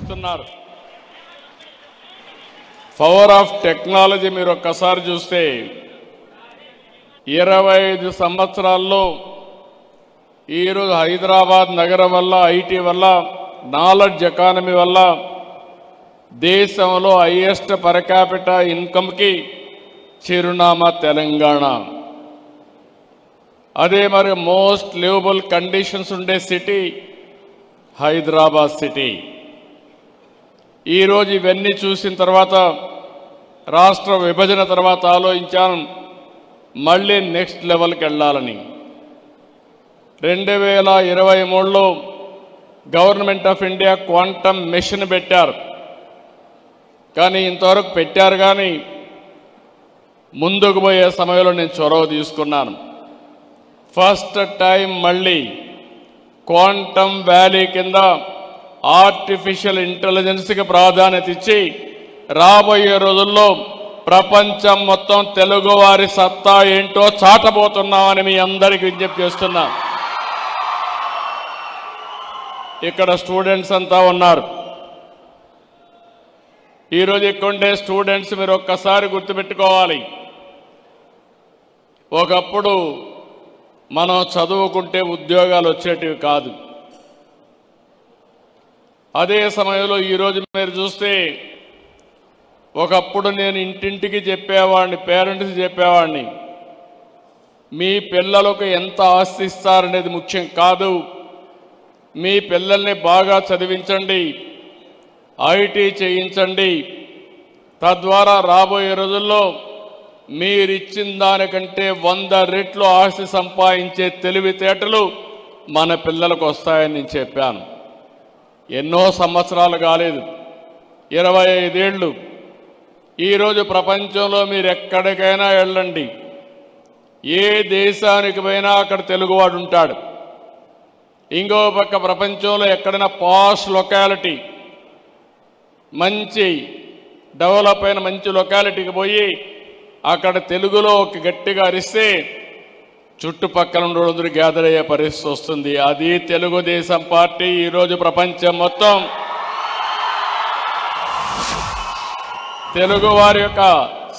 ఇస్తున్నారు. Power of technology మీరు ఒక్కసారి చూస్తే 25 సంవత్సరాల్లో ఈరోజు హైదరాబాద్ నగరం వల్ల, ఐటీ వల్ల, నాలెడ్జ్ ఎకానమీ వల్ల దేశంలో హైయెస్ట్ పర్ క్యాపిటా ఇన్కమ్కి చిరునామా తెలంగాణ. అదే మరి మోస్ట్ లివబుల్ కండిషన్స్ ఉండే సిటీ హైదరాబాద్ సిటీ. ఈరోజు ఇవన్నీ చూసిన తర్వాత రాష్ట్ర విభజన తర్వాత ఆలోచించాను మళ్ళీ నెక్స్ట్ లెవెల్కి వెళ్ళాలని. 2023లో government of India quantum mission పెట్టారు. కానీ ఇంతవరకు పెట్టారు కానీ ముందుకు పోయే సమయంలో నేను చొరవ తీసుకున్నాను. ఫస్ట్ టైం మళ్ళీ క్వాంటమ్ వ్యాలీ కింద ఆర్టిఫిషియల్ ఇంటెలిజెన్స్కి ప్రాధాన్యత ఇచ్చి రాబోయే రోజుల్లో ప్రపంచం మొత్తం తెలుగువారి సత్తా ఏంటో చాటబోతున్నామని మీ అందరికీ విజ్ఞప్తి చేస్తున్నా. ఇక్కడ స్టూడెంట్స్ అంతా ఉన్నారు. ఈరోజు ఇక్కడ ఉండే స్టూడెంట్స్ మీరు ఒక్కసారి గుర్తుపెట్టుకోవాలి. ఒకప్పుడు మనం చదువుకుంటే ఉద్యోగాలు వచ్చేటివి కాదు. అదే సమయంలో ఈరోజు మీరు చూస్తే ఒకప్పుడు నేను ఇంటింటికి చెప్పేవాడిని, పేరెంట్స్ చెప్పేవాడిని, మీ పిల్లలకు ఎంత ఆస్తి ఇస్తారనేది ముఖ్యం కాదు, మీ పిల్లల్ని బాగా చదివించండి, ఐటీ చేయించండి, తద్వారా రాబోయే రోజుల్లో మీరిచ్చిన దానికంటే 100 రెట్లు ఆస్తి సంపాదించే తెలివితేటలు మన పిల్లలకు వస్తాయని నేను చెప్పాను. ఎన్నో సంవత్సరాలు కాలేదు, 25 ఏళ్ళు. ఈరోజు ప్రపంచంలో మీరు ఎక్కడికైనా వెళ్ళండి, ఏ దేశానికి పోయినా అక్కడ తెలుగువాడు ఉంటాడు. ఇంకో పక్క ప్రపంచంలో ఎక్కడైనా పాష్ లొకాలిటీ, మంచి డెవలప్ అయిన మంచి లొకాలిటీకి పోయి అక్కడ తెలుగులో ఒక గట్టిగా అరిస్తే చుట్టుపక్కల ఉన్న రోజులు గ్యాదర్ అయ్యే పరిస్థితి వస్తుంది. అది తెలుగుదేశం పార్టీ ఈరోజు ప్రపంచం మొత్తం తెలుగు వారి యొక్క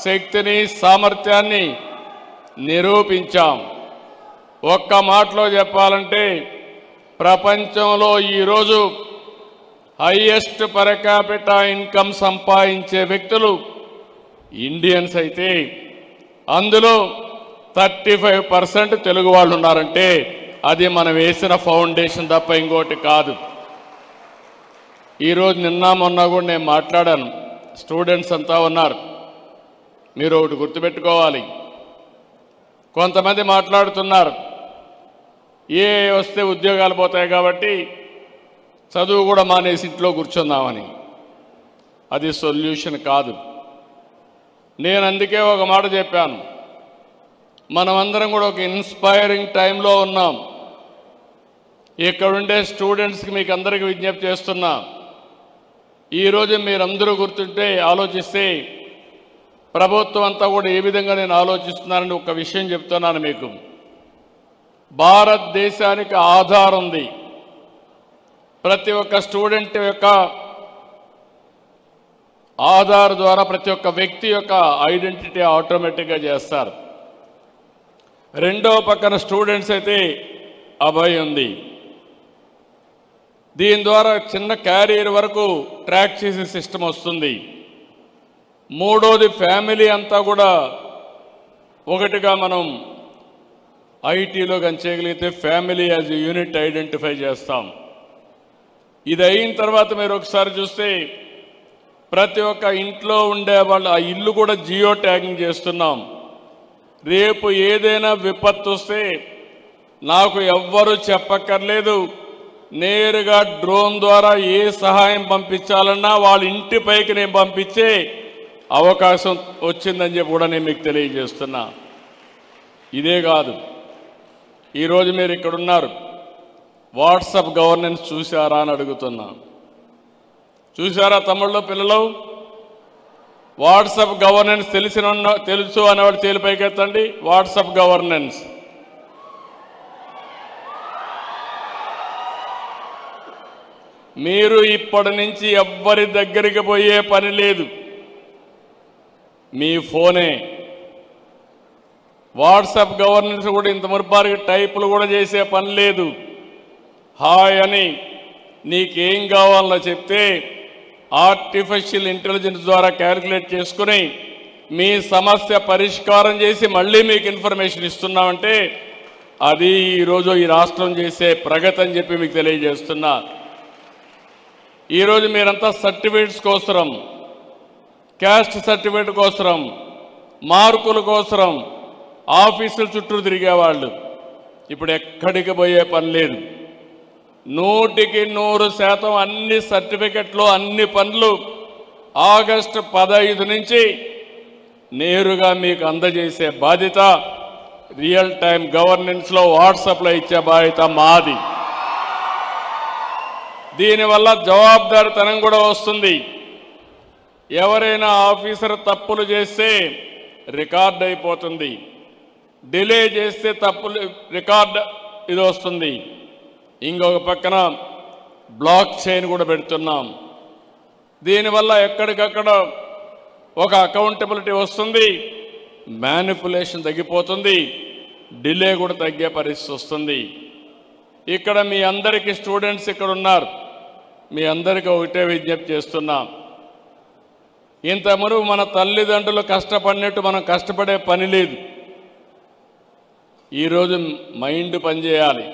శక్తిని, సామర్థ్యాన్ని నిరూపించాం. ఒక్క మాటలో చెప్పాలంటే ప్రపంచంలో ఈరోజు హైయెస్ట్ పర్ క్యాపిటా ఇన్కమ్ సంపాదించే వ్యక్తులు ఇండియన్స్ అయితే అందులో 35% తెలుగు వాళ్ళు ఉన్నారంటే అది మనం వేసిన ఫౌండేషన్ తప్ప ఇంకోటి కాదు. ఈరోజు నిన్న మొన్న కూడా నేను మాట్లాడాను, స్టూడెంట్స్ అంతా ఉన్నారు. మీరు ఒకటి గుర్తుపెట్టుకోవాలి, కొంతమంది మాట్లాడుతున్నారు ఏ వస్తే ఉద్యోగాలు పోతాయి కాబట్టి చదువు కూడా మానేసి ఇంట్లో కూర్చుందామని. అది సొల్యూషన్ కాదు. నేను అందుకే ఒక మాట చెప్పాను, మనమందరం కూడా ఒక ఇన్స్పైరింగ్ టైంలో ఉన్నాం. ఇక్కడుండే స్టూడెంట్స్కి మీకు అందరికీ విజ్ఞప్తి చేస్తున్నా, ఈరోజు మీరందరూ గుర్తుంటే ఆలోచిస్తే ప్రభుత్వం అంతా కూడా ఏ విధంగా నేను ఆలోచిస్తున్నానని ఒక విషయం చెప్తున్నాను మీకు. భారతదేశానికి ఆధార్ ఉంది. ప్రతి ఒక్క స్టూడెంట్ యొక్క ఆధార్ ద్వారా ప్రతి ఒక్క వ్యక్తి యొక్క ఐడెంటిటీ ఆటోమేటిక్గా చేస్తారు. రెండో పక్కన స్టూడెంట్స్ అయితే అభయ్ ఉంది. దీని ద్వారా చిన్న క్యారియర్ వరకు ట్రాక్ చేసే సిస్టమ్ వస్తుంది. మూడోది ఫ్యామిలీ అంతా కూడా ఒకటిగా మనం ఐటీలో కానీ చేయగలిగితే family as a unit identify చేస్తాం. ఇది అయిన తర్వాత మీరు ఒకసారి చూస్తే ప్రతి ఒక్క ఇంట్లో ఉండే వాళ్ళు ఆ ఇల్లు కూడా జియో ట్యాగింగ్ చేస్తున్నాం. రేపు ఏదైనా విపత్తు వస్తే నాకు ఎవ్వరూ చెప్పక్కర్లేదు, నేరుగా డ్రోన్ ద్వారా ఏ సహాయం పంపించాలన్నా వాళ్ళ ఇంటిపైకి నేను పంపించే అవకాశం వచ్చిందని చెప్పి కూడా నేను మీకు తెలియజేస్తున్నా. ఇదే కాదు, ఈరోజు మీరు ఇక్కడ ఉన్నారు, వాట్సాప్ గవర్నెన్స్ చూసారా అని అడుగుతున్నా. చూసారా తమ్ముళ్ళు, పిల్లలు? వాట్సాప్ గవర్నెన్స్ తెలుసు అనేవాడు చేలిపైకి ఎత్తండి. వాట్సాప్ గవర్నెన్స్ మీరు ఇప్పటి నుంచి ఎవ్వరి దగ్గరికి పోయే పని లేదు. మీ ఫోనే వాట్సాప్ గవర్నెన్స్ కూడా ఇంత మురిపారికి టైపులు కూడా చేసే పని లేదు. హాయ్ అని నీకేం కావాలో చెప్తే ఆర్టిఫిషియల్ ఇంటెలిజెన్స్ ద్వారా క్యాలిక్యులేట్ చేసుకుని మీ సమస్య పరిష్కారం చేసి మళ్ళీ మీకు ఇన్ఫర్మేషన్ ఇస్తున్నామంటే అది ఈరోజు ఈ రాష్ట్రం చేసే ప్రగతి అని చెప్పి మీకు తెలియజేస్తున్నా. ఈరోజు మీరంతా సర్టిఫికేట్స్ కోసరం, క్యాస్ట్ సర్టిఫికేట్ కోసరం, మార్కుల కోసరం ఆఫీసుల చుట్టూ తిరిగేవాళ్ళు ఇప్పుడు ఎక్కడికి పోయే పని లేదు. 100% అన్ని సర్టిఫికెట్లు అన్ని పనులు ఆగస్టు 15 నుంచి నేరుగా మీకు అందజేసే బాధ్యత రియల్ టైం గవర్నెన్స్లో వాట్సాప్లో ఇచ్చే బాధ్యత మాది. దీనివల్ల జవాబుదారీతనం కూడా వస్తుంది. ఎవరైనా ఆఫీసర్ తప్పులు చేస్తే రికార్డ్ అయిపోతుంది, డిలే చేస్తే తప్పులు రికార్డ్ ఇది వస్తుంది. ఇంకొక పక్కన బ్లాక్ చైన్ కూడా పెడుతున్నాం. దీనివల్ల ఎక్కడికక్కడ ఒక అకౌంటబిలిటీ వస్తుంది, మ్యానిపులేషన్ తగ్గిపోతుంది, డిలే కూడా తగ్గే పరిస్థితి వస్తుంది. ఇక్కడ మీ అందరికీ స్టూడెంట్స్ ఇక్కడ ఉన్నారు, మీ అందరికీ ఒకటే విజ్ఞప్తి చేస్తున్నాం. ఇంతవరకు మన తల్లిదండ్రులు కష్టపడినట్టు మనం కష్టపడే పని లేదు. ఈరోజు మైండ్ పనిచేయాలి,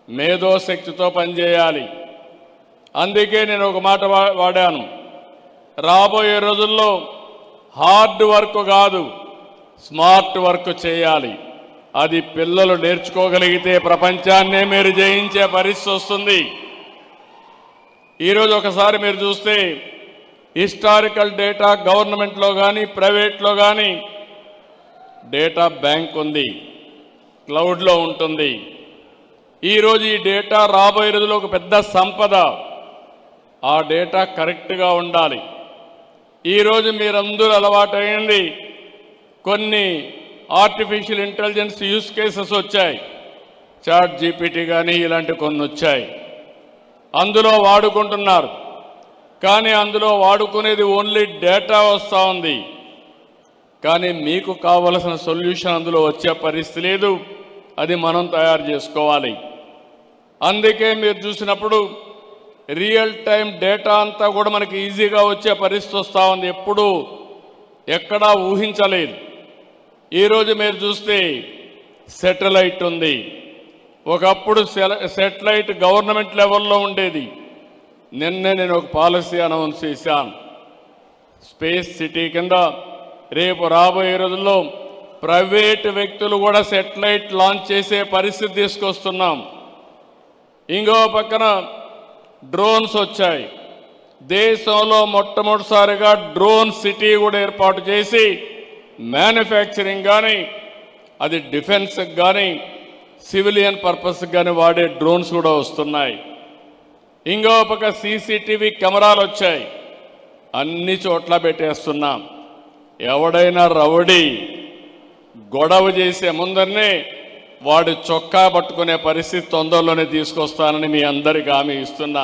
మేధోశక్తితో పనిచేయాలి. అందుకే నేను ఒక మాట వాడాను, రాబోయే రోజుల్లో హార్డ్ వర్క్ కాదు స్మార్ట్ వర్క్ చేయాలి. అది పిల్లలు నేర్చుకోగలిగితే ప్రపంచాన్నే మీరు జయించే పరిస్థితి వస్తుంది. ఈరోజు ఒకసారి మీరు చూస్తే హిస్టారికల్ డేటా గవర్నమెంట్లో కానీ ప్రైవేట్లో కానీ డేటా బ్యాంక్ ఉంది, క్లౌడ్లో ఉంటుంది. ఈరోజు ఈ డేటా రాబోయే రోజుల్లో ఒక పెద్ద సంపద. ఆ డేటా కరెక్ట్గా ఉండాలి. ఈరోజు మీరందరూ అలవాటైంది కొన్ని ఆర్టిఫిషియల్ ఇంటెలిజెన్స్ యూస్ కేసెస్ వచ్చాయి, చాట్ జీపీటీ కానీ ఇలాంటి కొన్ని వచ్చాయి. అందులో వాడుకుంటున్నారు, కానీ అందులో వాడుకునేది ఓన్లీ డేటా వస్తూ ఉంది, కానీ మీకు కావలసిన సొల్యూషన్ అందులో వచ్చే పరిస్థితి లేదు. అది మనం తయారు చేసుకోవాలి. అందుకే మీరు చూసినప్పుడు రియల్ టైం డేటా అంతా కూడా మనకి ఈజీగా వచ్చే పరిస్థితి వస్తూ ఉంది. ఎప్పుడు ఎక్కడా ఊహించలేదు. ఈరోజు మీరు చూస్తే శాటిలైట్ ఉంది. ఒకప్పుడు శాటిలైట్ గవర్నమెంట్ లెవెల్లో ఉండేది. నిన్నే నేను ఒక పాలసీ అనౌన్స్ చేశాను, స్పేస్ సిటీ కింద రేపు రాబోయే రోజుల్లో ప్రైవేటు వ్యక్తులు కూడా శాటిలైట్ లాంచ్ చేసే పరిస్థితి తీసుకొస్తున్నాం. ఇంకో పక్కన డ్రోన్స్ వచ్చాయి. దేశంలో మొట్టమొదటిసారిగా డ్రోన్ సిటీ కూడా ఏర్పాటు చేసి మ్యానుఫ్యాక్చరింగ్ కానీ అది డిఫెన్స్కి కానీ సివిలియన్ పర్పస్కి కానీ వాడే డ్రోన్స్ కూడా వస్తున్నాయి. ఇంకో పక్క సీసీటీవీ కెమెరాలు వచ్చాయి, అన్ని చోట్ల పెట్టేస్తున్నాం. ఎవడైనా రౌడీ గొడవ చేసే ముందరనే వాడు చొక్కా పట్టుకునే పరిస్థితి తొందరలోనే తీసుకొస్తానని మీ అందరికీ హామీ ఇస్తున్నా.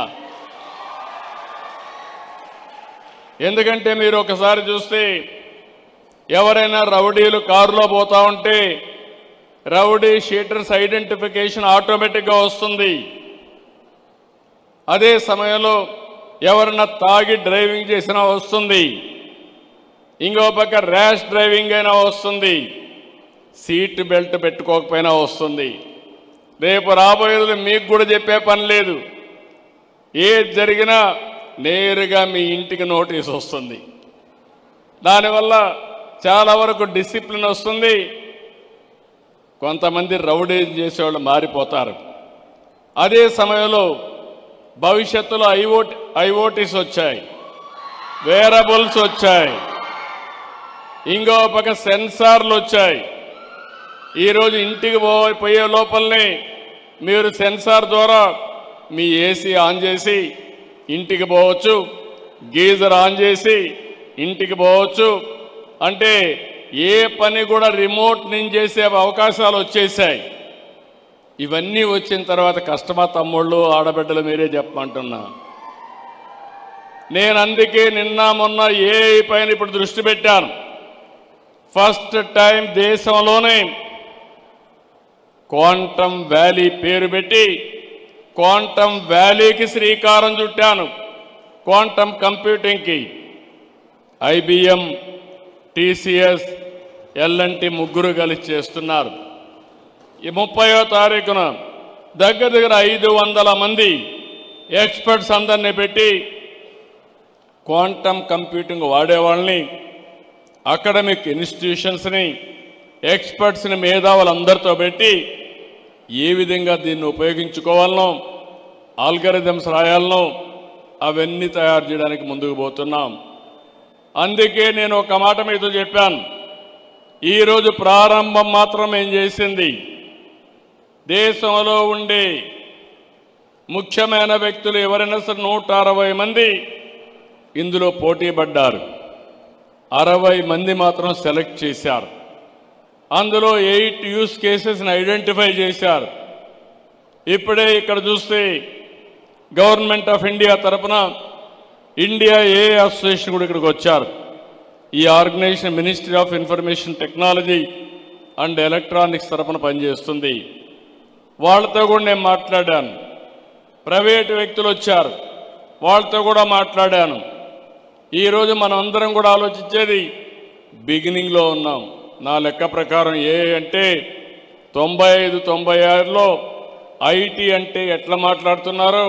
ఎందుకంటే మీరు ఒకసారి చూస్తే ఎవరైనా రౌడీలు కారులో పోతా ఉంటే రౌడీ షీటర్స్ ఐడెంటిఫికేషన్ ఆటోమేటిక్గా వస్తుంది. అదే సమయంలో ఎవరైనా తాగి డ్రైవింగ్ చేసినా వస్తుంది. ఇంకో పక్క ర్యాష్ డ్రైవింగ్ అయినా వస్తుంది, సీట్ బెల్ట్ పెట్టుకోకపోయినా వస్తుంది. రేపు రాబోయేది మీకు కూడా చెప్పే పని లేదు. ఏది జరిగినా నేరుగా మీ ఇంటికి నోటీస్ వస్తుంది. దానివల్ల చాలా వరకు డిసిప్లిన్ వస్తుంది. కొంతమంది రౌడీ చేసేవాళ్ళు మారిపోతారు. అదే సమయంలో భవిష్యత్తులో ఐఓటీస్ వచ్చాయి, వేరబుల్స్ వచ్చాయి, ఇంకో పక్క సెన్సార్లు వచ్చాయి. ఈరోజు ఇంటికి పోయే లోపలనే మీరు సెన్సార్ ద్వారా మీ ఏసీ ఆన్ చేసి ఇంటికి పోవచ్చు, గీజర్ ఆన్ చేసి ఇంటికి పోవచ్చు. అంటే ఏ పని కూడా రిమోట్ నుంచి చేసే అవకాశాలు వచ్చేసాయి. ఇవన్నీ వచ్చిన తర్వాత కష్టమా తమ్ముళ్ళు ఆడబిడ్డలు మీరే చెప్పమంటున్నా. నేను అందుకే నిన్న మొన్న ఏఐ పైన ఇప్పుడు దృష్టి పెట్టాను. ఫస్ట్ టైం దేశంలోనే క్వాంటమ్ వ్యాలీ పేరు పెట్టి క్వాంటమ్ వ్యాలీకి శ్రీకారం చుట్టాను. క్వాంటమ్ కంప్యూటింగ్కి IBM, TCS, L&T ముగ్గురు కలిసి చేస్తున్నారు. ఈ 30వ తారీఖున దగ్గర 500 మంది ఎక్స్పర్ట్స్ అందరినీ పెట్టి క్వాంటమ్ కంప్యూటింగ్ వాడేవాళ్ళని, అకాడమిక్ ఇన్స్టిట్యూషన్స్ని, ఎక్స్పర్ట్స్ని, మేధావులందరితో పెట్టి ఏ విధంగా దీన్ని ఉపయోగించుకోవాలనో, ఆల్గరిథమ్స్ రాయాలనో అవన్నీ తయారు చేయడానికి ముందుకు పోతున్నాం. అందుకే నేను ఒక మాట మీతో చెప్పాను. ఈరోజు ప్రారంభం మాత్రం ఏం చేసింది, దేశంలో ఉండే ముఖ్యమైన వ్యక్తులు ఎవరైనా సరే 160 మంది ఇందులో పోటీ పడ్డారు. 60 మంది మాత్రం సెలెక్ట్ చేశారు. అందులో 8 యూస్ కేసెస్ని ఐడెంటిఫై చేశారు. ఇప్పుడే ఇక్కడ చూస్తే గవర్నమెంట్ ఆఫ్ ఇండియా తరపున ఇండియా AI అసోసియేషన్ కూడా ఇక్కడికి వచ్చారు. ఈ organisation ministry of information technology and electronics తరపున పనిచేస్తుంది. వాళ్ళతో కూడా నేను మాట్లాడాను. ప్రైవేటు వ్యక్తులు వచ్చారు, వాళ్ళతో కూడా మాట్లాడాను. ఈరోజు మనం అందరం కూడా ఆలోచించేది బిగినింగ్లో ఉన్నాం. నా లెక్క ప్రకారం AI అంటే 95-96లో IT అంటే ఎట్లా మాట్లాడుతున్నారో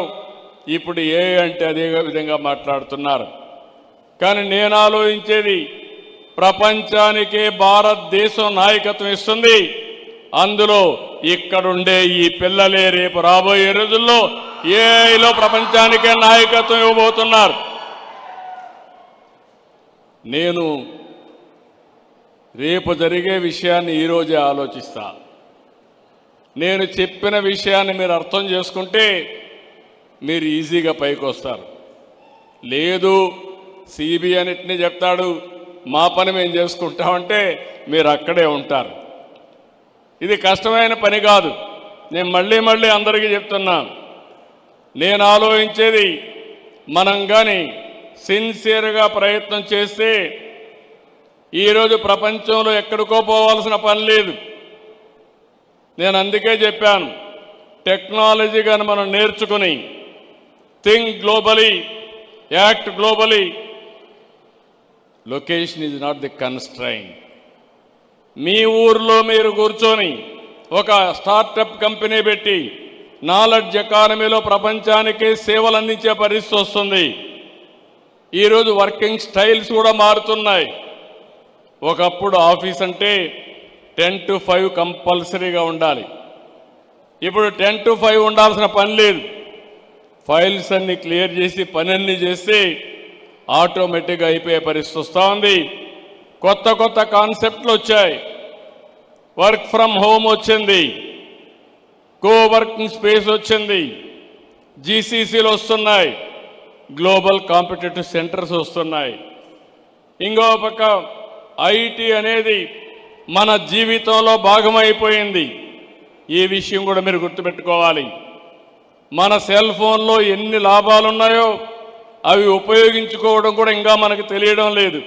ఇప్పుడు AI అంటే అదే విధంగా మాట్లాడుతున్నారు. కానీ నేను ఆలోచించేది ప్రపంచానికే భారతదేశం నాయకత్వం ఇస్తుంది. అందులో ఇక్కడుండే ఈ పిల్లలే రేపు రాబోయే రోజుల్లో AIలో ప్రపంచానికే నాయకత్వం ఇవ్వబోతున్నారు. నేను రేపు జరిగే విషయాన్ని ఈరోజే ఆలోచిస్తా. నేను చెప్పిన విషయాన్ని మీరు అర్థం చేసుకుంటే మీరు ఈజీగా పైకి వస్తారు. లేదు CB అన్నిటినీ చెప్తాడు, మా పని మేము చేసుకుంటామంటే మీరు అక్కడే ఉంటారు. ఇది కష్టమైన పని కాదు. నేను మళ్ళీ అందరికీ చెప్తున్నా, నేను ఆలోచించేది మనం కానీ సిన్సియర్గా ప్రయత్నం చేస్తే ఈరోజు ప్రపంచంలో ఎక్కడికో పోవాల్సిన పని లేదు. నేను అందుకే చెప్పాను, టెక్నాలజీ కానీ మనం నేర్చుకుని think globally, act globally, location is not the constrain. మీ ఊర్లో మీరు కూర్చొని ఒక స్టార్టప్ కంపెనీ పెట్టి నాలెడ్జ్ ఎకానమీలో ప్రపంచానికి సేవలు అందించే పరిస్థితి వస్తుంది. ఈరోజు వర్కింగ్ స్టైల్స్ కూడా మారుతున్నాయి. ఒకప్పుడు ఆఫీస్ అంటే 10 to 5 కంపల్సరీగా ఉండాలి. ఇప్పుడు 10 to 5 ఉండాల్సిన పని లేదు. ఫైల్స్ అన్ని క్లియర్ చేసి పని అన్ని చేస్తే ఆటోమేటిక్గా అయిపోయే పరిస్థితి వస్తూ ఉంది. కొత్త కాన్సెప్ట్లు వచ్చాయి. వర్క్ ఫ్రమ్ హోమ్ వచ్చింది, కో వర్కింగ్ స్పేస్ వచ్చింది, GCCలు వస్తున్నాయి, గ్లోబల్ కాంపిటేటివ్ సెంటర్స్ వస్తున్నాయి. ఇంకో పక్క IT అనేది మన జీవితంలో భాగమైపోయింది. ఈ విషయం కూడా మీరు గుర్తుపెట్టుకోవాలి. మన సెల్ ఫోన్లో ఎన్ని లాభాలు ఉన్నాయో అవి ఉపయోగించుకోవడం కూడా ఇంకా మనకు తెలియడం లేదు.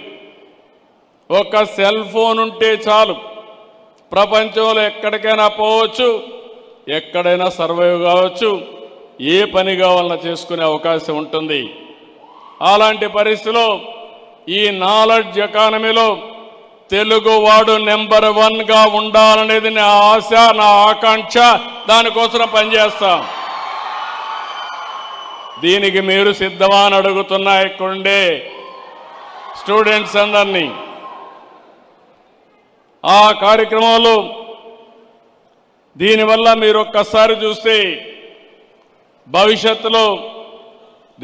ఒక సెల్ ఫోన్ ఉంటే చాలు, ప్రపంచంలో ఎక్కడికైనా పోవచ్చు, ఎక్కడైనా సర్వైవ్ కావచ్చు, ఏ పని కావాలన్నా చేసుకునే అవకాశం ఉంటుంది. అలాంటి పరిస్థితిలో ఈ నాలెడ్జ్ ఎకానమీలో తెలుగువాడు నెంబర్ 1గా ఉండాలనేది నా ఆశ, నా ఆకాంక్ష. దానికోసం పనిచేస్తాం. దీనికి మీరు సిద్ధమా అని అడుగుతున్నా ఇక్కడుండే స్టూడెంట్స్ అందరినీ. ఆ కార్యక్రమంలో దీనివల్ల మీరు ఒక్కసారి చూస్తే భవిష్యత్తులో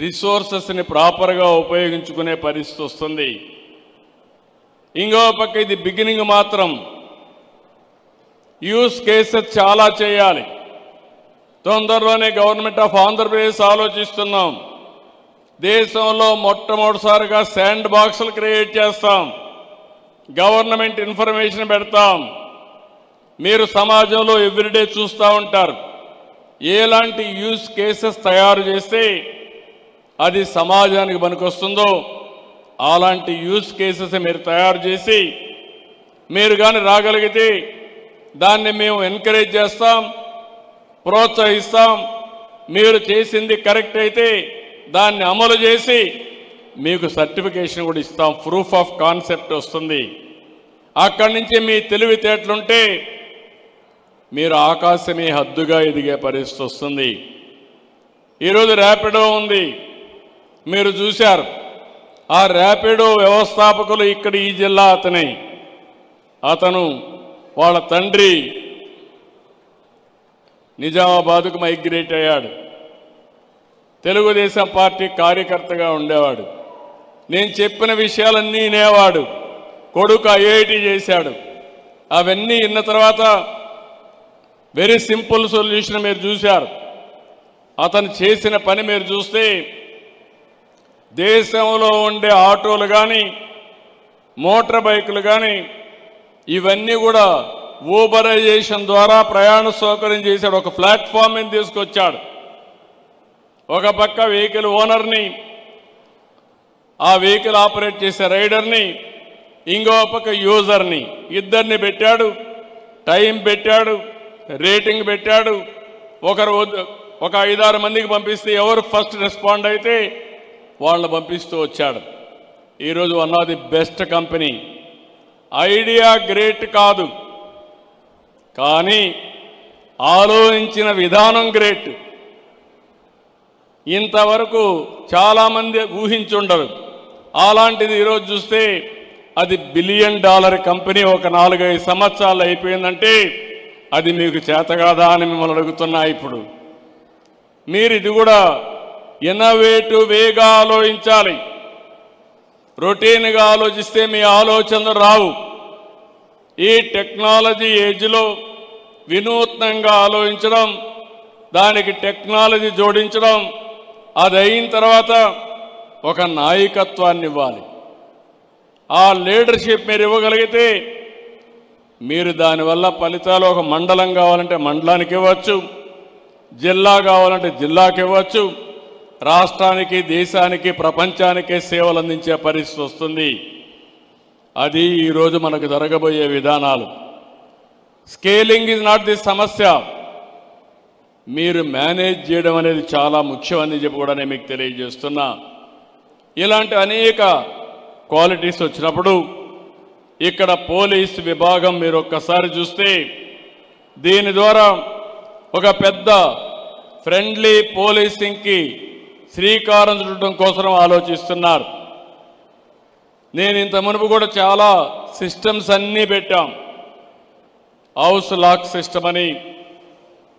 రిసోర్సెస్ని ప్రాపర్గా ఉపయోగించుకునే పరిస్థితి వస్తుంది. ఇంకో పక్క ఇది బిగినింగ్ మాత్రం. యూస్ కేసెస్ చాలా చేయాలి. తొందరలోనే గవర్నమెంట్ ఆఫ్ ఆంధ్రప్రదేశ్ ఆలోచిస్తున్నాం. దేశంలో మొట్టమొదటిసారిగా శాండ్ బాక్సులు క్రియేట్ చేస్తాం. గవర్నమెంట్ ఇన్ఫర్మేషన్ పెడతాం. మీరు సమాజంలో ఎవ్రీడే చూస్తూ ఉంటారు. ఎలాంటి యూజ్ కేసెస్ తయారు చేస్తే అది సమాజానికి పనికొస్తుందో అలాంటి యూజ్ కేసెస్ మీరు తయారు చేసి మీరు కానీ రాగలిగితే దాన్ని మేము ఎంకరేజ్ చేస్తాం, ప్రోత్సహిస్తాం. మీరు చేసింది కరెక్ట్ అయితే దాన్ని అమలు చేసి మీకు సర్టిఫికేషన్ కూడా ఇస్తాం, ప్రూఫ్ ఆఫ్ కాన్సెప్ట్ వస్తుంది. అక్కడి నుంచి మీ తెలివితేటలుంటే మీరు ఆకాశమే హద్దుగా ఎదిగే పరిస్థితి వస్తుంది. ఈరోజు ర్యాపిడో ఉంది, మీరు చూశారు. ఆ ర్యాపిడో వ్యవస్థాపకులు ఇక్కడ ఈ జిల్లా అతను వాళ్ళ తండ్రి నిజామాబాద్కు మైగ్రేట్ అయ్యాడు. తెలుగుదేశం పార్టీ కార్యకర్తగా ఉండేవాడు. నేను చెప్పిన విషయాలన్నీ వినేవాడు. కొడుకు ఐఐటి చేశాడు. అవన్నీ విన్న తర్వాత వెరీ సింపుల్ సొల్యూషన్ మీరు చూశారు. అతను చేసిన పని మీరు చూస్తే దేశంలో ఉండే ఆటోలు కానీ మోటార్ బైకులు కానీ ఇవన్నీ కూడా ఊబరైజేషన్ ద్వారా ప్రయాణ సౌకర్యం చేశాడు. ఒక ప్లాట్ఫామ్ని తీసుకొచ్చాడు. ఒక పక్క వెహికల్ ఓనర్ని, ఆ వెహికల్ ఆపరేట్ చేసే రైడర్ని, ఇంకో పక్క యూజర్ని, ఇద్దరిని పెట్టాడు. టైం పెట్టాడు, రేటింగ్ పెట్టాడు. ఒక 5-6 మందికి పంపిస్తే ఎవరు ఫస్ట్ రెస్పాండ్ అయితే వాళ్ళని పంపిస్తూ వచ్చాడు. ఈరోజు one of the best company. Idea great కాదు, కానీ ఆలోచించిన విధానం గ్రేట్. ఇంతవరకు చాలామంది ఊహించుండరు. అలాంటిది ఈరోజు చూస్తే అది $1 బిలియన్ కంపెనీ ఒక 4-5 సంవత్సరాలు అయిపోయిందంటే అది మీకు చేతగాదా అని మిమ్మల్ని అడుగుతున్నా. ఇప్పుడు మీరు ఇది కూడా ఇన్నోవేటివ్ వేగా ఆలోచించాలి. రొటీన్గా ఆలోచిస్తే మీ ఆలోచనలు రావు. ఈ టెక్నాలజీ ఏజ్లో వినూత్నంగా ఆలోచించడం, దానికి టెక్నాలజీ జోడించడం, అది అయిన తర్వాత ఒక నాయకత్వాన్ని ఇవ్వాలి. ఆ లీడర్షిప్ మీరు ఇవ్వగలిగితే మీరు దానివల్ల ఫలితాలు ఒక మండలం కావాలంటే మండలానికి ఇవ్వచ్చు, జిల్లా కావాలంటే జిల్లాకి ఇవ్వచ్చు, రాష్ట్రానికి, దేశానికి, ప్రపంచానికే సేవలు అందించే పరిస్థితి వస్తుంది. అది ఈరోజు మనకు జరగబోయే విధానాలు. స్కేలింగ్ ఈజ్ నాట్ ది సమస్య, మీరు మేనేజ్ చేయడం అనేది చాలా ముఖ్యమని చెప్పి కూడా నేను మీకు తెలియజేస్తున్నా. ఇలాంటి అనేక క్వాలిటీస్ వచ్చినప్పుడు ఇక్కడ పోలీస్ విభాగం మీరు ఒక్కసారి చూస్తే దీని ద్వారా ఒక పెద్ద ఫ్రెండ్లీ పోలీసింగ్కి శ్రీకారం చుట్టడం కోసం ఆలోచిస్తున్నారు. నేను ఇంత మునుపు కూడా చాలా సిస్టమ్స్ అన్నీ పెట్టాం. హౌస్ లాక్ సిస్టమ్ అని,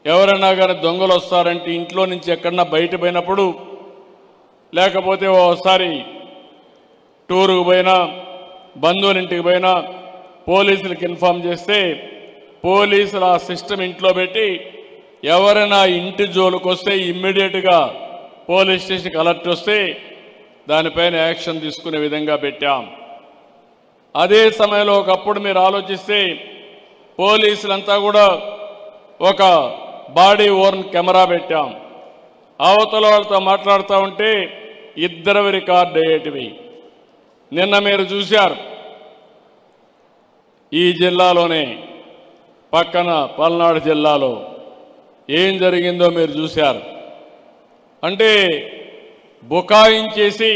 ఎవరైనా కానీ దొంగలు వస్తారంటే ఇంట్లో నుంచి ఎక్కడన్నా బయట పోయినప్పుడు, లేకపోతే ఓసారి టూరుకు పోయినా, బంధువుల ఇంటికి పోయినా పోలీసులకు ఇన్ఫామ్ చేస్తే పోలీసులు ఆ సిస్టమ్ ఇంట్లో పెట్టి ఎవరైనా ఇంటి జోలికి వస్తే ఇమ్మీడియట్గా పోలీస్ స్టేషన్కి అలర్ట్ వస్తే దానిపైన యాక్షన్ తీసుకునే విధంగా పెట్టాం. అదే సమయంలో ఒకప్పుడు మీరు ఆలోచిస్తే పోలీసులంతా కూడా ఒక బాడీ ఓర్న్ కెమెరా పెట్టాం. అవతల వాళ్ళతో మాట్లాడుతూ ఉంటే ఇద్దరు రికార్డ్ అయ్యేటివి. నిన్న మీరు చూశారు, ఈ జిల్లాలోనే పక్కన పల్నాడు జిల్లాలో ఏం జరిగిందో మీరు చూశారు. అంటే బుకాయించేసి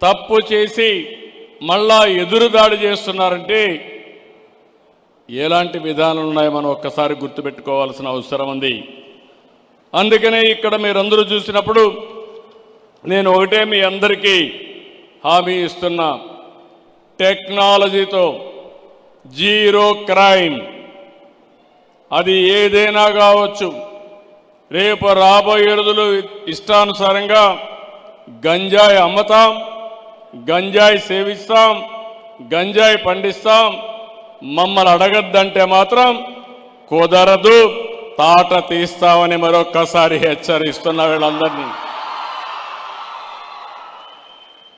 తప్పు చేసి మళ్ళా ఎదురుదాడి చేస్తున్నారంటే ఎలాంటి విధానాలు ఉన్నాయో మనం ఒక్కసారి గుర్తుపెట్టుకోవాల్సిన అవసరం ఉంది. అందుకనే ఇక్కడ మీరందరూ చూసినప్పుడు నేను ఒకటే మీ అందరికీ హామీ ఇస్తున్నా, టెక్నాలజీతో జీరో క్రైమ్. అది ఏదైనా కావచ్చు. రేపు రాబోయే రోజులు ఇష్టానుసారంగా గంజాయి అమ్మతాం, గంజాయి సేవిస్తాం, గంజాయి పండిస్తాం. మమ్మల్ని అడగద్దంటే మాత్రం కుదరదు, తాట తీస్తామని మరొక్కసారి హెచ్చరిస్తున్న వీళ్ళందరినీ.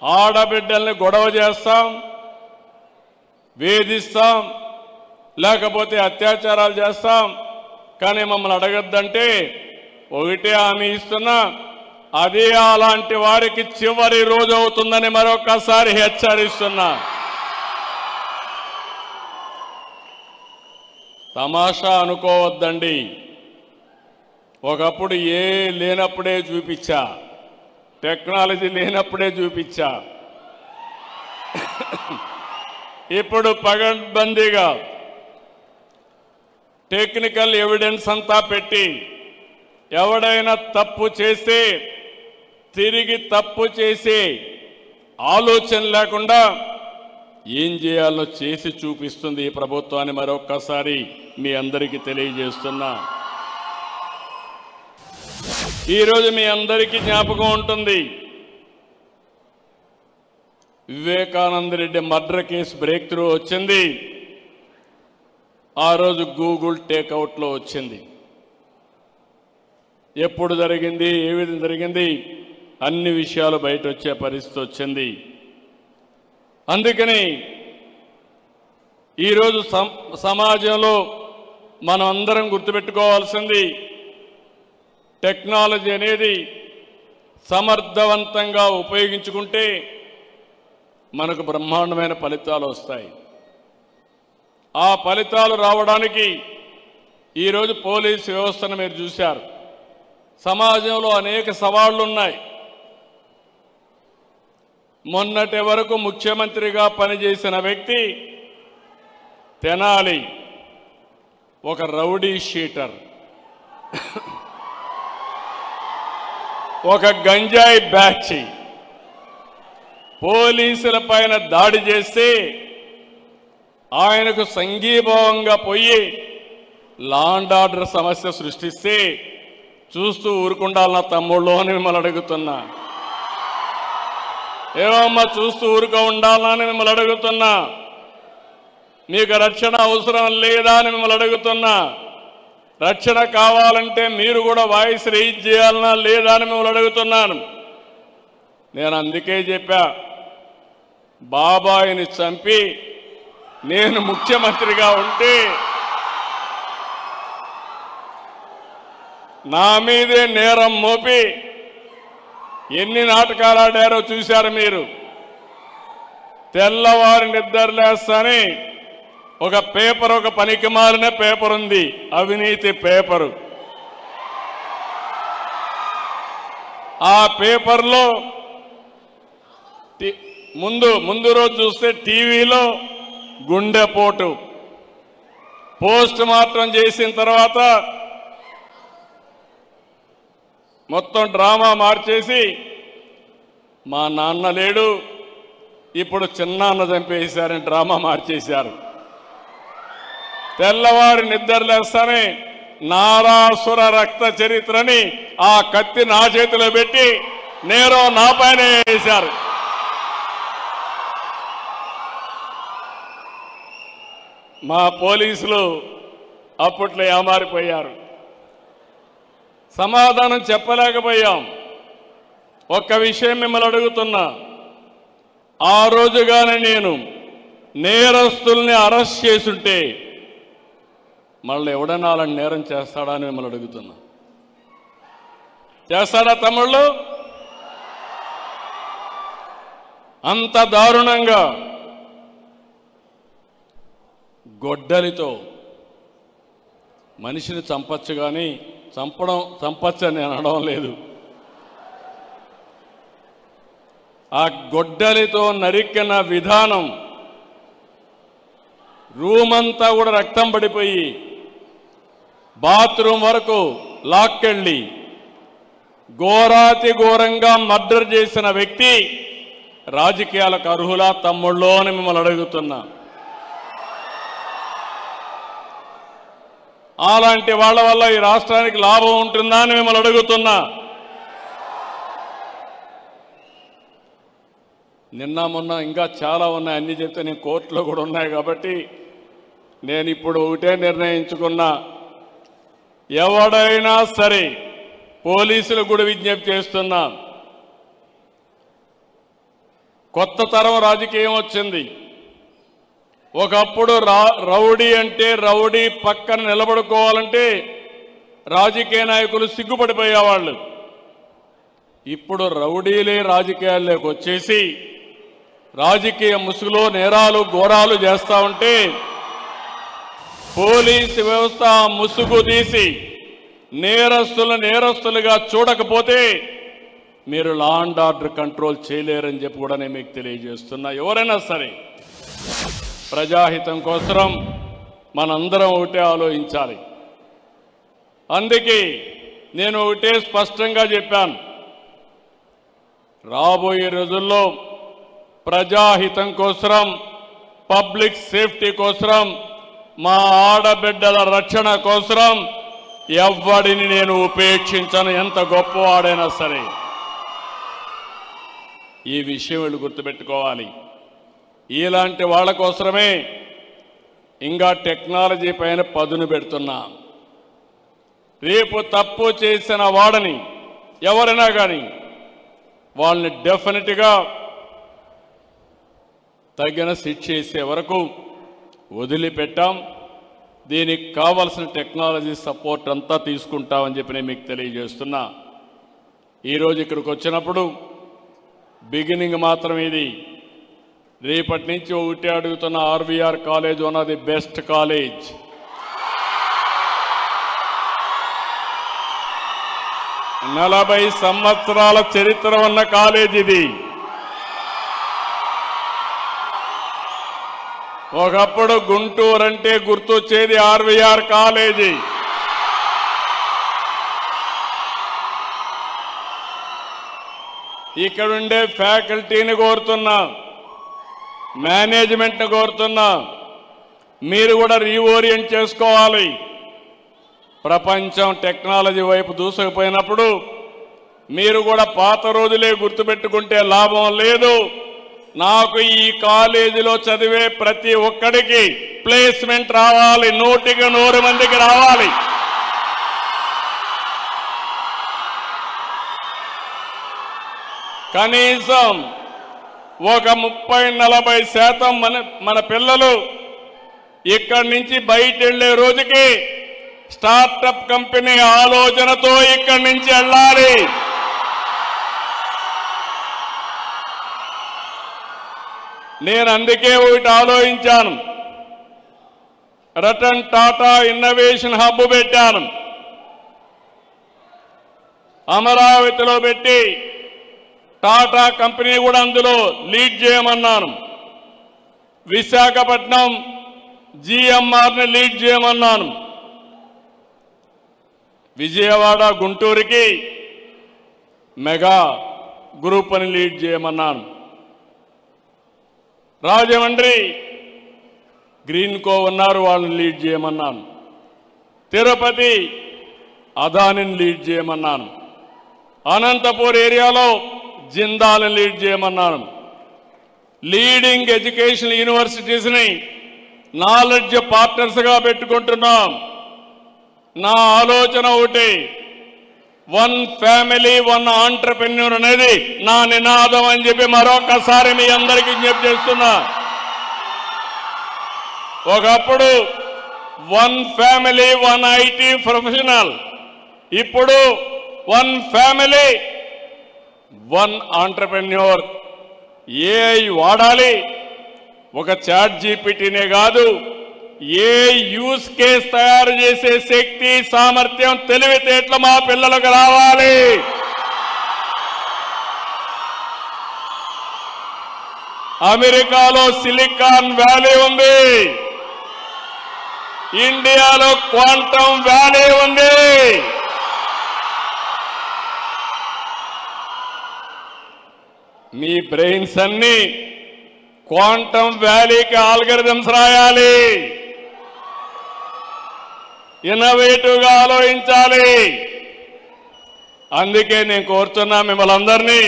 ఆడబిడ్డల్ని గొడవ చేస్తాం, వేధిస్తాం, లేకపోతే అత్యాచారాలు చేస్తాం. కానీ మమ్మల్ని అడగద్దంటే ఒకటే హామీ ఇస్తున్నా, అదే అలాంటి వారికి చివరి రోజు అవుతుందని మరొకసారి హెచ్చరిస్తున్నా. తమాషా అనుకోవద్దండి. ఒకప్పుడు లేనప్పుడే చూపించా, టెక్నాలజీ లేనప్పుడే చూపించా. ఇప్పుడు పగడ్బందీగా టెక్నికల్ ఎవిడెన్స్ అంతా పెట్టి ఎవడైనా తప్పు చేస్తే తిరిగి తప్పు చేసే ఆలోచన లేకుండా ఏం చేయాలో చేసి చూపిస్తుంది ఈ ప్రభుత్వాన్ని మరొక్కసారి మీ అందరికీ తెలియజేస్తున్నా. ఈరోజు మీ అందరికీ జ్ఞాపకం ఉంటుంది, Vivekananda Reddy murder case break through వచ్చింది. ఆ రోజు గూగుల్ టేక్అవుట్లో వచ్చింది. ఎప్పుడు జరిగింది, ఏ విధంగా జరిగింది, అన్ని విషయాలు బయట వచ్చే పరిస్థితి వచ్చింది. అందుకని ఈరోజు సమాజంలో మనం అందరం గుర్తుపెట్టుకోవాల్సింది, టెక్నాలజీ అనేది సమర్థవంతంగా ఉపయోగించుకుంటే మనకు బ్రహ్మాండమైన ఫలితాలు వస్తాయి. ఆ ఫలితాలు రావడానికి ఈరోజు పోలీస్ వ్యవస్థను మీరు చూశారు. సమాజంలో అనేక సవాళ్లు ఉన్నాయి. మొన్నటి వరకు ముఖ్యమంత్రిగా పనిచేసిన వ్యక్తి తెనాలి ఒక రౌడీ షీటర్, ఒక గంజాయి బ్యాచ్ పోలీసుల పైన దాడి చేస్తే ఆయనకు సంఘీభావంగా పోయి లా అండ్ ఆర్డర్ సమస్య సృష్టిస్తే చూస్తూ ఊరుకుండాలన్న తమ్ముళ్ళు అని మిమ్మల్ని అడుగుతున్నా. ఏమమ్మా చూస్తూ ఊరుకో ఉండాలని మిమ్మల్ని అడుగుతున్నా. మీకు రక్షణ అవసరం లేదా అని మిమ్మల్ని అడుగుతున్నా. రక్షణ కావాలంటే మీరు కూడా వాయిస్ రైజ్ చేయాలన్నా లేదా అని మిమ్మల్ని అడుగుతున్నాను. నేను అందుకే చెప్పా, బాబాయిని చంపి నేను ముఖ్యమంత్రిగా ఉంటే నా మీదే నేరం మోపి ఎన్ని నాటకాలు ఆడారో చూశారు మీరు. తెల్లవారి నిద్రలేస్తాని ఒక పేపర్, ఒక పనికి మాలిన పేపర్ ఉంది, అవినీతి పేపరు. ఆ పేపర్లో ముందు రోజు చూస్తే టీవీలో గుండెపోటు, పోస్ట్ మార్టం చేసిన తర్వాత మొత్తం డ్రామా మార్చేసి మా నాన్న లేడు, ఇప్పుడు చిన్నాన్న చంపేశారని డ్రామా మార్చేశారు. తెల్లవారి నిద్రలేస్తానే నారాసుర రక్త చరిత్రని ఆ కత్తి నా చేతిలో పెట్టి నేరం నా పైన వేశారు. మా పోలీసులు అప్పట్లో ఏమారిపోయారు, సమాధానం చెప్పలేకపోయాం. ఒక్క విషయం మిమ్మల్ని అడుగుతున్నా, ఆ రోజుగానే నేను నేరస్తుల్ని అరెస్ట్ చేసుంటే మళ్ళీ ఎవడన్నా అలాంటి నేరం చేస్తాడా అని మిమ్మల్ని అడుగుతున్నా. చేస్తాడా తమ్ముళ్ళు? అంత దారుణంగా గొడ్డలితో మనిషిని చంపచ్చు, కానీ చంపచ్చు అని అనడం లేదు. ఆ గొడ్డలితో నరికిన విధానం, రూమ్ అంతా కూడా రక్తం పడిపోయి బాత్రూమ్ వరకు లాక్కెళ్ళి ఘోరాతి ఘోరంగా మర్డర్ చేసిన వ్యక్తి రాజకీయాలకు అర్హులా తమ్ముళ్ళో అని మిమ్మల్ని అడుగుతున్నా. అలాంటి వాళ్ళ వల్ల ఈ రాష్ట్రానికి లాభం ఉంటుందా అని మిమ్మల్ని అడుగుతున్నా. నిన్న మొన్న ఇంకా చాలా ఉన్నాయి, అన్ని చెప్తే నేను కోర్టులో కూడా ఉన్నాయి కాబట్టి నేను ఇప్పుడు ఒకటే నిర్ణయించుకున్నా, ఎవడైనా సరే పోలీసులకు కూడా విజ్ఞప్తి చేస్తున్నా, కొత్త తరం రాజకీయం వచ్చింది. ఒకప్పుడు రౌడీ అంటే రౌడీ పక్కన నిలబడుకోవాలంటే రాజకీయ నాయకులు సిగ్గుపడిపోయేవాళ్ళు. ఇప్పుడు రౌడీలే రాజకీయాల్లోకి వచ్చేసి రాజకీయ ముసుగులో నేరాలు ఘోరాలు చేస్తూ ఉంటే పోలీసు వ్యవస్థ ముసుగు తీసి నేరస్తులుగా చూడకపోతే మీరు లా అండ్ ఆర్డర్ కంట్రోల్ చేయలేరని చెప్పి కూడా నేను మీకు తెలియజేస్తున్నా. ఎవరైనా సరే ప్రజాహితం కోసం మనందరం ఒకటే ఆలోచించాలి. అందుకే నేను ఒకటే స్పష్టంగా చెప్పాను, రాబోయే రోజుల్లో ప్రజాహితం కోసం, పబ్లిక్ సేఫ్టీ కోసం, మా ఆడబిడ్డల రక్షణ కోసం ఎవ్వడిని నేను ఉపేక్షించను, ఎంత గొప్పవాడైనా సరే. ఈ విషయం వీళ్ళు గుర్తుపెట్టుకోవాలి. ఇలాంటి వాళ్ళ కోసమే ఇంకా టెక్నాలజీ పైన పదును పెడుతున్నా. రేపు తప్పు చేసిన వాడని ఎవరైనా కానీ వాళ్ళని డెఫినెట్గా తగిన శిక్ష చేసే వరకు వదిలిపెట్టాం. దీనికి కావాల్సిన టెక్నాలజీ సపోర్ట్ అంతా తీసుకుంటామని చెప్పి నేను మీకు తెలియజేస్తున్నా. ఈరోజు ఇక్కడికి వచ్చినప్పుడు బిగినింగ్ మాత్రం ఇది. రేపటి నుంచి ఒకటి అడుగుతున్న, RVR college one of the best college. నలభై సంవత్సరాల చరిత్ర ఉన్న కాలేజ్ ఇది. ఒకప్పుడు గుంటూరు అంటే గుర్తొచ్చేది ఆర్వీఆర్ కాలేజీ. ఇక్కడుండే ఫ్యాకల్టీని కోరుతున్నా, మేనేజ్మెంట్ని కోరుతున్నా, మీరు కూడా రీఓరియంట్ చేసుకోవాలి. ప్రపంచం టెక్నాలజీ వైపు దూసుకుపోయినప్పుడు మీరు కూడా పాత రోజులే గుర్తుపెట్టుకుంటే లాభం లేదు. నాకు ఈ కాలేజీలో చదివే ప్రతి ఒక్కడికి ప్లేస్మెంట్ రావాలి, 100కి 100 మందికి రావాలి. కనీసం ఒక 30-40% మన పిల్లలు ఇక్కడి నుంచి బయట వెళ్లే రోజుకి స్టార్టప్ కంపెనీ ఆలోచనతో ఇక్కడి నుంచి వెళ్ళాలి. నేను అందుకే ఒకటి ఆలోచించాను, రతన్ టాటా ఇన్నోవేషన్ హబ్ పెట్టాను. అమరావతిలో పెట్టి టాటా కంపెనీ కూడా అందులో లీడ్ చేయమన్నాను. విశాఖపట్నం జిఎంఆర్ని లీడ్ చేయమన్నాను. విజయవాడ గుంటూరుకి మెగా గ్రూప్ అని లీడ్ చేయమన్నాను. రాజమండ్రి గ్రీన్కో ఉన్నారు, వాళ్ళని లీడ్ చేయమన్నాను. తిరుపతి అదానిని లీడ్ చేయమన్నాను. అనంతపూర్ ఏరియాలో జిందాల్ని లీడ్ చేయమన్నాను. లీడింగ్ ఎడ్యుకేషన్ యూనివర్సిటీస్ని నాలెడ్జ్ పార్ట్నర్స్గా పెట్టుకుంటున్నాం. నా ఆలోచన ఒకటి, 1 ఫ్యామిలీ 1 ఆంటర్‌ప్రెన్యూర్ అనేది నా నినాదం అని చెప్పి మరొకసారి మీ అందరికీ విజ్ఞప్తి చేస్తున్నా. ఒకప్పుడు 1 ఫ్యామిలీ 1 ఐటీ ప్రొఫెషనల్, ఇప్పుడు 1 ఫ్యామిలీ 1 ఆంటర్‌ప్రెన్యూర్. ఏఐ వాడాలి, ఒక చాట్ జీపీటీనే కాదు, ఏ యూస్ కేస్ తయారు చేసే శక్తి, సామర్థ్యం, తెలివితేటలు మా పిల్లలకు రావాలి. అమెరికాలో సిలికాన్ వ్యాలీ ఉంది, ఇండియాలో క్వాంటమ్ వ్యాలీ ఉంది. మీ బ్రెయిన్స్ అన్ని క్వాంటమ్ వ్యాలీకి ఆల్గరిథమ్స్ రాయాలి, ఇన్నోవేటివ్గా ఆలోచించాలి. అందుకే నేను కోరుతున్నా మిమ్మల్ని అందరినీ,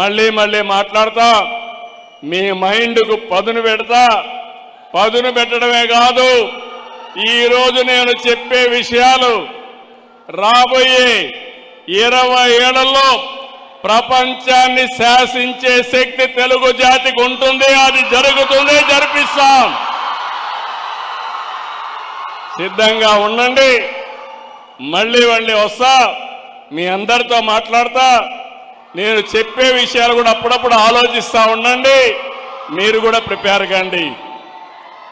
మళ్ళీ మాట్లాడతా, మీ మైండ్కు పదును పెడతా. పదును పెట్టడమే కాదు, ఈరోజు నేను చెప్పే విషయాలు రాబోయే 20 ఏళ్లలో ప్రపంచాన్ని శాసించే శక్తి తెలుగు జాతికి ఉంటుంది. అది జరుగుతుంది, జరిపిస్తాం. సిద్ధంగా ఉండండి. మళ్ళీ వస్తా, మీ అందరితో మాట్లాడతా. నేను చెప్పే విషయాలు కూడా అప్పుడప్పుడు ఆలోచిస్తూ ఉండండి. మీరు కూడా ప్రిపేర్ కండి.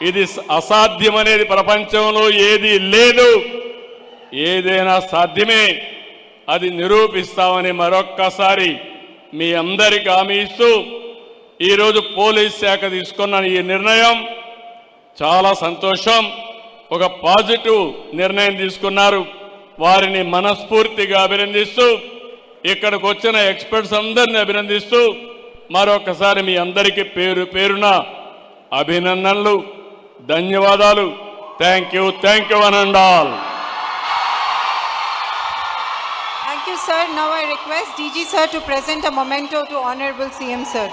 ఇది అసాధ్యం అనేది ప్రపంచంలో ఏది లేదు, ఏదైనా సాధ్యమే. అది నిరూపిస్తామని మరొక్కసారి మీ అందరికీ హామీ ఇస్తూ, ఈరోజు పోలీస్ శాఖ తీసుకున్న ఈ నిర్ణయం చాలా సంతోషం. ఒక పాజిటివ్ నిర్ణయం తీసుకున్నారు. వారిని మనస్ఫూర్తిగా అభినందిస్తూ, ఇక్కడికి వచ్చిన ఎక్స్పర్ట్స్ అందరినీ అభినందిస్తూ, మరొకసారి మీ అందరికీ పేరు పేరున అభినందనలు, ధన్యవాదాలు. Thank you one and all. Thank you, sir. Now I request DG sir to present a memento to Honorable CM sir.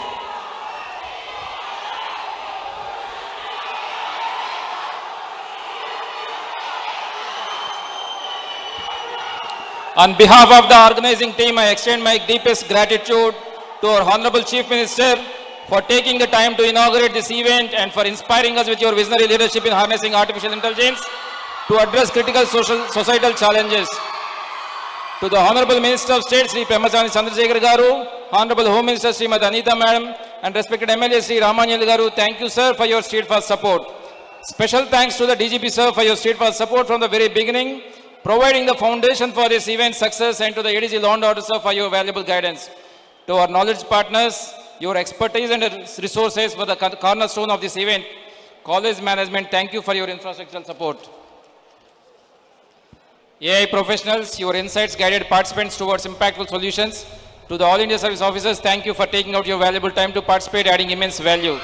On behalf of the organizing team, I extend my deepest gratitude to our Honorable Chief Minister for taking the time to inaugurate this event and for inspiring us with your visionary leadership in harnessing artificial intelligence to address critical societal challenges. To the Honorable Minister of State, Sri Pemmasani Chandrasekhar Garu, Honorable Home Minister Srimati Anita Madam, and respected MLA Sri Ramanjal Garu, thank you, sir, for your steadfast support. Special thanks to the DGP, sir, for your steadfast support from the very beginning, providing the foundation for this event's success, and to the ADG Law and Order, sir, for your valuable guidance. To our knowledge partners, your expertise and resources were the cornerstone of this event. College management, thank you for your infrastructural support. AI professionals, your insights guided participants towards impactful solutions. To the All India Service Officers, thank you for taking out your valuable time to participate, adding immense value.